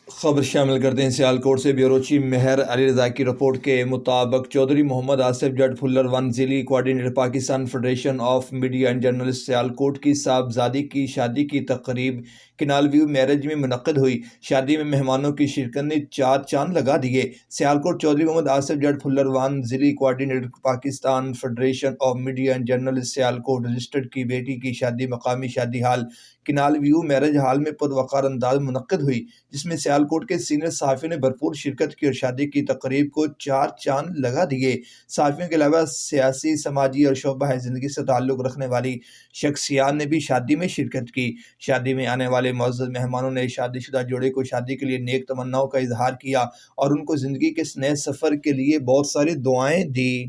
خبر شامل کرتے ہیں سیالکوٹ سے بیورو چیف مہر علی رضا کی رپورٹ کے مطابق چودھری محمد آصف جٹ پھلر ون ضلعی coordinator Pakistan federation of media and journalist Sialkot کی صاحبزادی کی شادی کی تقریب کنال ویو میرج میں منعقد ہوئی۔ شادی میں مہمانوں کی شرکت نے چار چاند لگا دیے۔ سیالکوٹ چودھری محمد آصف جٹ پھلر ون ضلعی coordinator Pakistan federation of media and journalist Sialkot registered کی بیٹی کی شادی مقامی شادی hall canal view marriage hall میں پروقار انداز منعقد ہوئی، جس میں سیالکوٹ کے سینئر صحافیوں نے بھرپور شرکت کی اور شادی کی تقریب کو چار چاند لگا دیے۔ صحافیوں کے علاوہ سیاسی، سماجی اور شعبہ زندگی سے تعلق رکھنے والی شخصیات نے بھی شادی میں شرکت کی۔ شادی میں آنے والے معزز مہمانوں نے شادی شدہ جوڑے کو شادی کے لیے نیک تمناؤں کا اظہار کیا اور ان کو زندگی کے نئے سفر کے لیے بہت ساری دعائیں دی۔